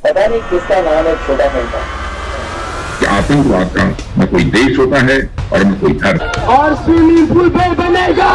पता नहीं किसका नाम है छोटा घंटा। आतंकवाद का न कोई देश होता है और न कोई धर्म। और स्विमिंग पूल पे बनेगा।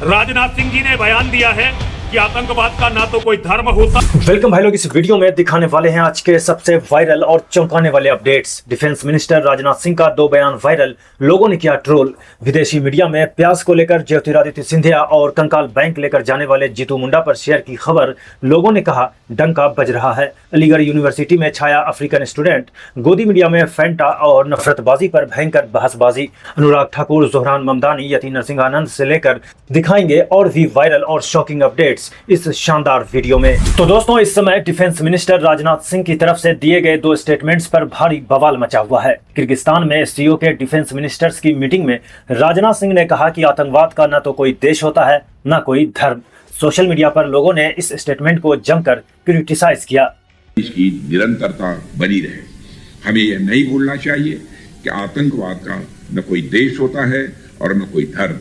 राजनाथ सिंह जी ने बयान दिया है कि आतंकवाद का ना तो कोई धर्म होता। वेलकम भाई लोग, इस वीडियो में दिखाने वाले हैं आज के सबसे वायरल और चौंकाने वाले updates. Defence minister Rajnath Singh का 2 बयान वायरल, लोगों ने किया ट्रोल। विदेशी मीडिया में प्याज को लेकर ज्योतिरादित्य सिंधिया और कंकाल बैंक लेकर जाने वाले जीतू मुंडा पर शेयर की खबर, लोगों ने कहा डंका बज रहा है। अलीगढ़ यूनिवर्सिटी में छाया अफ्रीकन स्टूडेंट, गोदी मीडिया में फैंटा और नफरतबाजी पर भयंकर बहसबाजी। अनुराग ठाकुर, जोहरान ममदानी, यति नरसिंहानंद से लेकर दिखाएंगे और भी वायरल और शॉकिंग अपडेट्स इस शानदार वीडियो में। तो दोस्तों, इस समय डिफेंस मिनिस्टर राजनाथ सिंह की तरफ से दिए गए 2 स्टेटमेंट्स पर भारी बवाल मचा हुआ है। किर्गिस्तान में एससीओ के डिफेंस मिनिस्टर्स की मीटिंग में राजनाथ सिंह ने कहा कि आतंकवाद का न तो कोई देश होता है न कोई धर्म। सोशल मीडिया पर लोगों ने इस स्टेटमेंट को जमकर क्रिटिसाइज किया। इसकी निरंतरता बनी रहे। हमें यह नहीं भूलना चाहिए कि आतंकवाद का न कोई देश होता है और न कोई धर्म।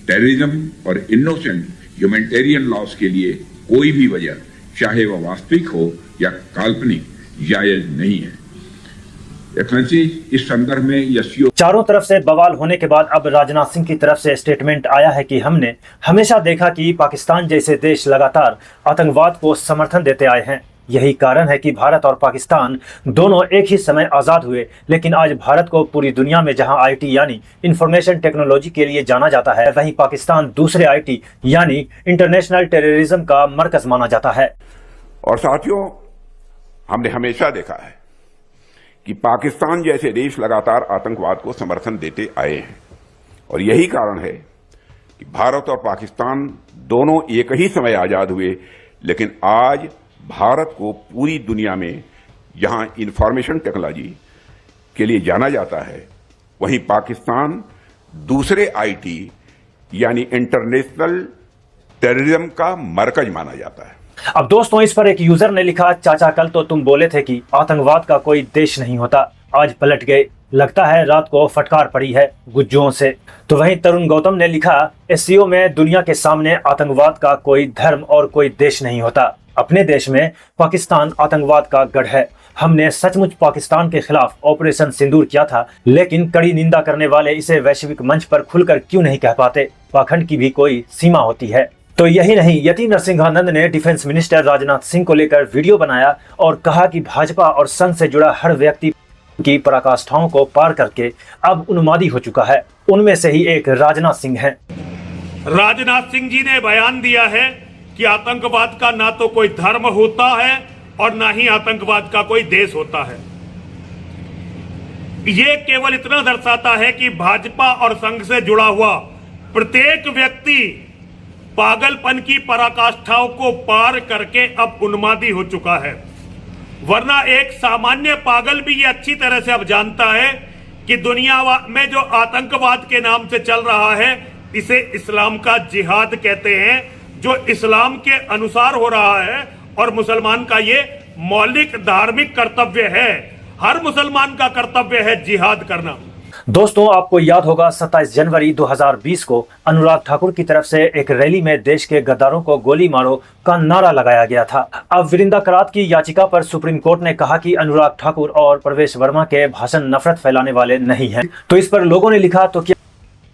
टेररिज्म और इनोसेंट ह्यूमैनिटेरियन लॉस के लिए कोई भी वजह, चाहे वह वास्तविक हो या काल्पनिक, जायज नहीं है। एक्सेलेंसी, इस संदर्भ में एससीओ चारों तरफ से बवाल होने के बाद अब राजनाथ सिंह की तरफ से स्टेटमेंट आया है कि हमने हमेशा देखा कि पाकिस्तान जैसे देश लगातार आतंकवाद को समर्थन देते आए हैं। यही कारण है कि भारत और पाकिस्तान दोनों एक ही समय आजाद हुए, लेकिन आज भारत को पूरी दुनिया में जहां आईटी यानी इंफॉर्मेशन टेक्नोलॉजी के लिए जाना जाता है, वहीं पाकिस्तान दूसरे आईटी यानी इंटरनेशनल टेररिज्म का मरकज माना जाता है। और साथियों, हमने हमेशा देखा है कि पाकिस्तान जैसे देश लगातार आतंकवाद को समर्थन देते आए हैं, और यही कारण है कि भारत और पाकिस्तान दोनों एक ही समय आजाद हुए, लेकिन आज भारत को पूरी दुनिया में जहां इंफॉर्मेशन टेक्नोलॉजी के लिए जाना जाता है, वहीं पाकिस्तान दूसरे आईटी यानी इंटरनेशनल टेररिज्म का मरकज माना जाता है। अब दोस्तों, इस पर एक यूजर ने लिखा, चाचा कल तो तुम बोले थे कि आतंकवाद का कोई देश नहीं होता, आज पलट गए, लगता है रात को फटकार पड़ी है गुज्जुओं से। तो वहीं तरुण गौतम ने लिखा, एससीओ में दुनिया के सामने आतंकवाद का कोई धर्म और कोई देश नहीं होता। अपने देश में पाकिस्तान आतंकवाद का गढ़ है। हमने सचमुच पाकिस्तान के खिलाफ ऑपरेशन सिंदूर किया था, लेकिन कड़ी निंदा करने वाले इसे वैश्विक मंच पर खुलकर क्यों नहीं कह पाते? पाखंड की भी कोई सीमा होती है। तो यही नहीं, यति नरसिंहानंद ने डिफेंस मिनिस्टर राजनाथ सिंह को लेकर वीडियो बनाया और कहा कि भाजपा और संघ से जुड़ा हर व्यक्ति की पराकाष्ठाओं को पार करके अब उन्मादी हो चुका है। उनमें से ही एक राजनाथ सिंह है। राजनाथ सिंह जी ने बयान दिया है कि आतंकवाद का ना तो कोई धर्म होता है और ना ही आतंकवाद का कोई देश होता है। ये केवल इतना दर्शाता है कि भाजपा और संघ से जुड़ा हुआ प्रत्येक व्यक्ति पागलपन की पराकाष्ठाओं को पार करके अब उन्मादी हो चुका है। वरना एक सामान्य पागल भी ये अच्छी तरह से अब जानता है कि दुनिया में जो आतंकवाद के नाम से चल रहा है, इसे इस्लाम का जिहाद कहते हैं, जो इस्लाम के अनुसार हो रहा है, और मुसलमान का ये मौलिक धार्मिक कर्तव्य है। हर मुसलमान का कर्तव्य है जिहाद करना। दोस्तों, आपको याद होगा 27 जनवरी 2020 को अनुराग ठाकुर की तरफ से एक रैली में देश के गद्दारों को गोली मारो का नारा लगाया गया था। अब विरिंदा करात की याचिका पर सुप्रीम कोर्ट ने कहा कि अनुराग ठाकुर और प्रवेश वर्मा के भाषण नफरत फैलाने वाले नहीं हैं। तो इस पर लोगों ने लिखा, तो क्या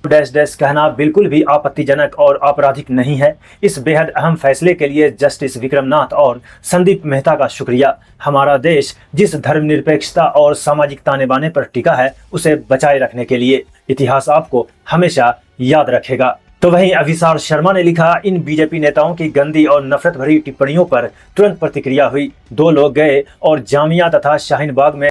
डैश डैश कहना बिल्कुल भी आपत्तिजनक और आपराधिक नहीं है। इस बेहद अहम फैसले के लिए जस्टिस विक्रमनाथ और संदीप मेहता का शुक्रिया। हमारा देश जिस धर्मनिरपेक्षता और सामाजिक ताने बाने पर टिका है, उसे बचाए रखने के लिए इतिहास आपको हमेशा याद रखेगा। तो वहीं अभिसार शर्मा ने लिखा, इन बीजेपी नेताओं की गंदी और नफरत भरी टिप्पणियों पर तुरंत प्रतिक्रिया हुई। 2 लोग गए और जामिया तथा शाहीन बाग में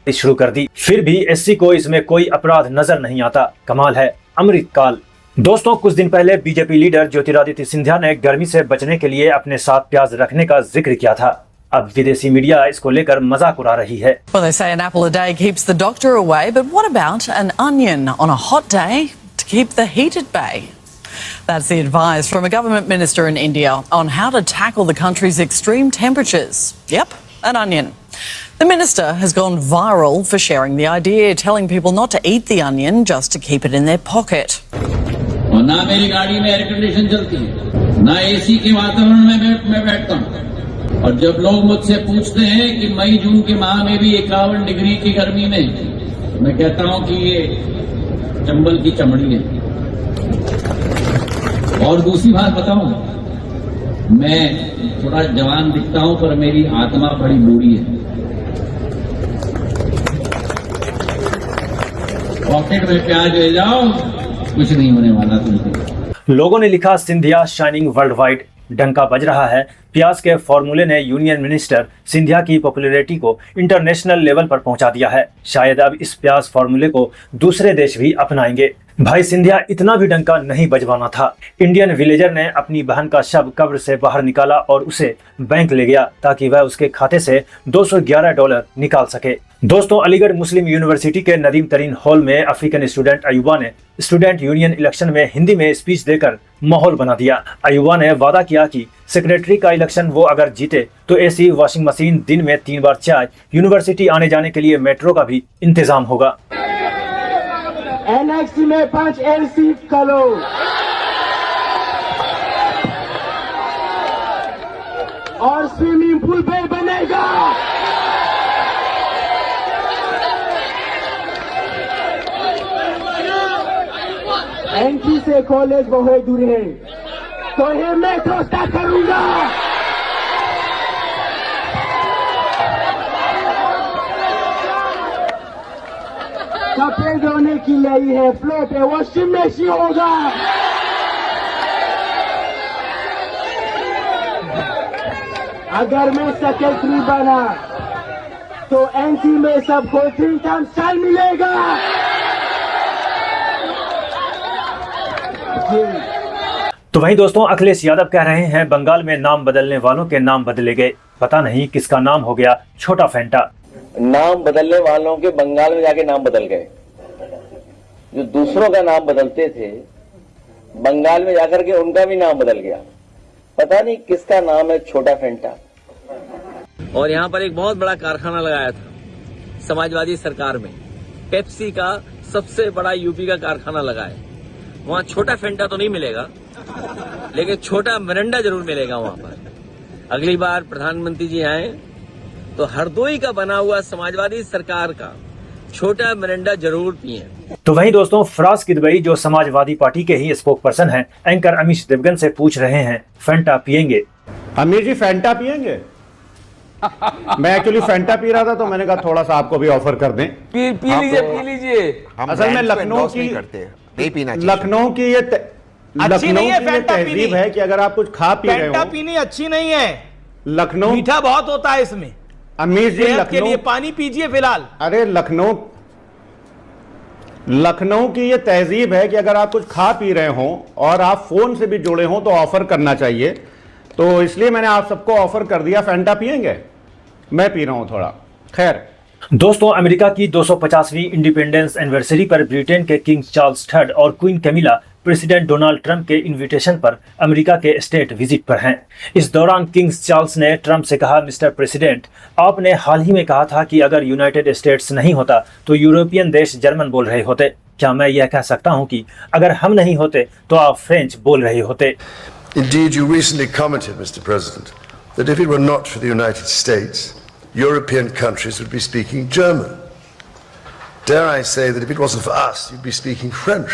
शुरू कर दी, फिर भी एससी को इसमें कोई अपराध नजर नहीं आता। कमाल है, अमृतकाल। दोस्तों, कुछ दिन पहले बीजेपी लीडर ज्योतिरादित्य सिंधिया ने गर्मी से बचने के लिए अपने साथ प्याज रखने का जिक्र किया था। अब विदेशी मीडिया इसको लेकर मजाक उड़ा रही है। Well, they say an apple a day keeps the doctor away, but what about an onion on a hot day to keep the heat at bay? That's the advice from a government minister in India on how to tackle the country's extreme temperatures. Yep, an onion. The minister has gone viral for sharing the idea, telling people not to eat the onion, just to keep it in their pocket. और ना मेरी गाड़ी में air condition चलती है, ना AC के वातावरण में मैं बैठता हूँ। और जब लोग मुझसे पूछते हैं कि मई जून के माह में भी 51 डिग्री की गर्मी में, मैं कहता हूं कि ये चंबल की चमड़ी है। और दूसरी बात बताऊं, मैं थोड़ा जवान दिखता हूं पर मेरी आत्मा बड़ी बूढ़ी है। पॉकेट में प्याज ले जाओ, कुछ नहीं होने वाला तुमको। लोगों ने लिखा, सिंधिया शाइनिंग वर्ल्ड वाइड, डंका बज रहा है। प्याज के फॉर्मूले ने यूनियन मिनिस्टर सिंधिया की पॉपुलैरिटी को इंटरनेशनल लेवल पर पहुंचा दिया है। शायद अब इस प्याज फॉर्मूले को दूसरे देश भी अपनाएंगे। भाई सिंधिया, इतना भी डंका नहीं बजवाना था। इंडियन विलेजर ने अपनी बहन का शव कब्र से बाहर निकाला और उसे बैंक ले गया ताकि वह उसके खाते से $211 निकाल सके। दोस्तों, अलीगढ़ मुस्लिम यूनिवर्सिटी के नदीम तरीन हॉल में अफ्रीकन स्टूडेंट अयूबा ने स्टूडेंट यूनियन इलेक्शन में हिंदी में स्पीच देकर माहौल बना दिया। अयूबा ने वादा किया कि सेक्रेटरी का इलेक्शन वो अगर जीते तो एसी, वॉशिंग मशीन, दिन में 3 बार चाय, यूनिवर्सिटी आने जाने के लिए मेट्रो का भी इंतजाम होगा। एनएक्सी में 5 एलसी करो। और स्विमिंग पूल भी बनेगा। एनसी से कॉलेज बहुत दूर है, तो ये मेट्रो स्टार्ट करूंगा। कपड़े धोने की लाई है, फ्लोट है, वॉशिंग मशीन होगा। अगर मैं सेक्रेटरी बना तो एनसी में सबको 3 टाइम साल मिलेगा। तो वहीं दोस्तों, अखिलेश यादव कह रहे हैं बंगाल में नाम बदलने वालों के नाम बदले गए। पता नहीं किसका नाम हो गया छोटा फेंटा। नाम बदलने वालों के बंगाल में जाके नाम बदल गए। जो दूसरों का नाम बदलते थे, बंगाल में जाकर के उनका भी नाम बदल गया। पता नहीं किसका नाम है छोटा फेंटा। और यहाँ पर एक बहुत बड़ा कारखाना लगाया था समाजवादी सरकार में। पेप्सी का सबसे बड़ा यूपी का कारखाना लगा है। वहाँ छोटा फेंटा तो नहीं मिलेगा, लेकिन छोटा मिरिंडा जरूर मिलेगा वहाँ पर। अगली बार प्रधानमंत्री जी आए तो हरदोई का बना हुआ समाजवादी सरकार का छोटा मिरिंडा जरूर पिए। तो वहीं दोस्तों, फराज किदवई जो समाजवादी पार्टी के ही स्पोक पर्सन हैं, एंकर अमीश देवगन से पूछ रहे हैं फेंटा पिएंगे? अमीर जी फेंटा पिएंगे? मैं एक्चुअली फेंटा पी रहा था तो मैंने कहा थोड़ा सा आपको भी ऑफर कर दें। पी लीजिए। असल में लखनऊ की ये तहजीब है कि अगर आप कुछ खा पी रहे हो, पीनी अच्छी नहीं है। लखनऊ मीठा बहुत होता है इसमें। अमीर जी, लखनऊ के लिए पानी पीजिए फिलहाल। अरे लखनऊ की ये तहजीब है कि अगर आप कुछ खा पी रहे हो और आप फोन से भी जुड़े हो तो ऑफर करना चाहिए। तो इसलिए मैंने आप सबको ऑफर कर दिया। फेंटा पिएंगे? मैं पी रहा हूं थोड़ा। खैर दोस्तों, अमेरिका की 250वीं इंडिपेंडेंस एनिवर्सरी पर ब्रिटेन के किंग चार्ल्स III और queen Camilla president Donald Trump के इनविटेशन पर अमेरिका के स्टेट विजिट पर हैं। इस दौरान किंग चार्ल्स ने ट्रंप से कहा, मिस्टर प्रेसिडेंट, आपने हाल ही में कहा था कि अगर यूनाइटेड स्टेट्स नहीं होता तो यूरोपियन देश जर्मन बोल रहे होते। क्या मैं यह कह सकता हूं कि अगर हम नहीं होते तो आप फ्रेंच बोल रहे होते? Indeed, you recently commented, Mr. President, that if it were not for the United States, European countries would be speaking German. Dare I say that if it wasn't for us, you'd be speaking French.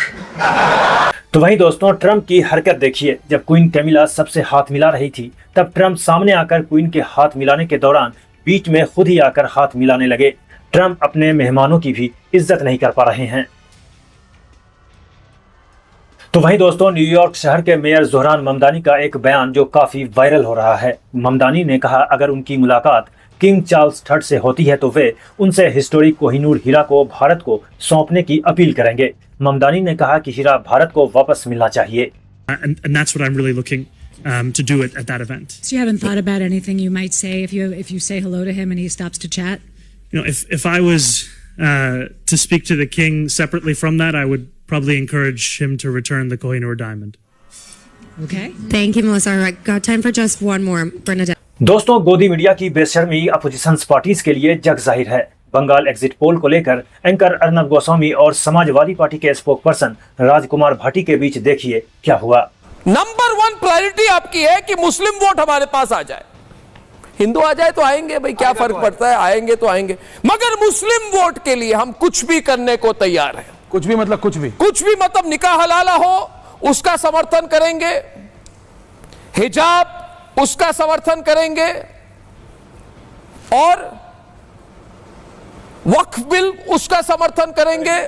तो वहीं दोस्तों, Trump की हरकत देखिए। जब queen Camilla सबसे हाथ मिला रही थी, तब ट्रंप सामने आकर क्वीन के हाथ मिलाने के दौरान बीच में खुद ही आकर हाथ मिलाने लगे। ट्रंप अपने मेहमानों की भी इज्जत नहीं कर पा रहे हैं। तो वहीं दोस्तों, न्यूयॉर्क शहर के मेयर ज़ोहरान ममदानी का एक बयान जो काफी वायरल हो रहा है। ममदानी ने कहा, अगर उनकी मुलाकात किंग चार्ल्स III से होती है तो वे उनसे हिस्टोरिक कोहिनूर हीरा को भारत को सौंपने की अपील करेंगे। ममदानी ने कहा कि हीरा भारत को वापस मिलना चाहिए। And that's what I'm really looking to do at that event. So you haven't thought about anything you might say if you say hello to him and he stops to chat? You know, if I was to speak to the king separately from that, I would probably encourage him to return the Kohinoor diamond. Okay. Thank you, Melissa. All right, got time for just one more. Bernadette. दोस्तों, गोदी media की बेशर्मी opposition parties के लिए जग जाहिर है। Bengal exit poll को लेकर एंकर अर्नब गोस्वामी और समाजवादी पार्टी के स्पोक पर्सन राजकुमार भाटी के बीच देखिए क्या हुआ। नंबर 1 प्रायोरिटी आपकी है कि मुस्लिम वोट हमारे पास आ जाए। हिंदू आ जाए तो आएंगे भाई, क्या फर्क पड़ता है, आएंगे तो आएंगे, मगर मुस्लिम वोट के लिए हम कुछ भी करने को तैयार हैं। कुछ भी मतलब कुछ भी मतलब निकाह हलाला हो उसका समर्थन करेंगे, हिजाब उसका समर्थन करेंगे, और वक्फ बिल उसका समर्थन करेंगे।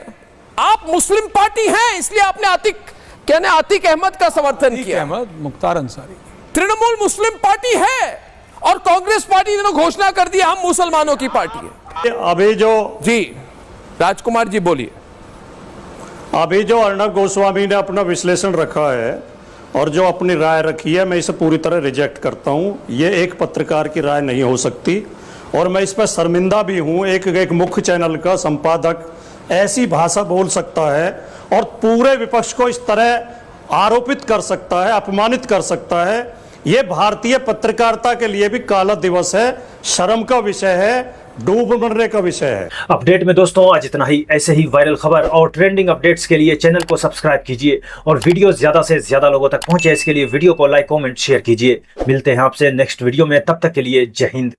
आप मुस्लिम पार्टी हैं इसलिए आपने आतिक अहमद का समर्थन किया। मुख्तार अंसारी तृणमूल मुस्लिम पार्टी है और कांग्रेस पार्टी ने घोषणा कर दी हम मुसलमानों की पार्टी है। अभी जो जी राजकुमार जी बोलिए। अभी जो अर्णब गोस्वामी ने अपना विश्लेषण रखा है और जो अपनी राय रखी है, मैं इसे पूरी तरह रिजेक्ट करता हूं। ये एक पत्रकार की राय नहीं हो सकती और मैं इस पर शर्मिंदा भी हूं। एक मुख्य चैनल का संपादक ऐसी भाषा बोल सकता है और पूरे विपक्ष को इस तरह आरोपित कर सकता है, अपमानित कर सकता है। ये भारतीय पत्रकारिता के लिए भी काला दिवस है, शर्म का विषय है, डूब मरने का विषय है। अपडेट में दोस्तों आज इतना ही। ऐसे ही वायरल खबर और ट्रेंडिंग अपडेट्स के लिए चैनल को सब्सक्राइब कीजिए और वीडियो ज्यादा से ज्यादा लोगों तक पहुंचे इसके लिए वीडियो को लाइक, कमेंट, शेयर कीजिए। मिलते हैं आपसे नेक्स्ट वीडियो में, तब तक के लिए जय हिंद।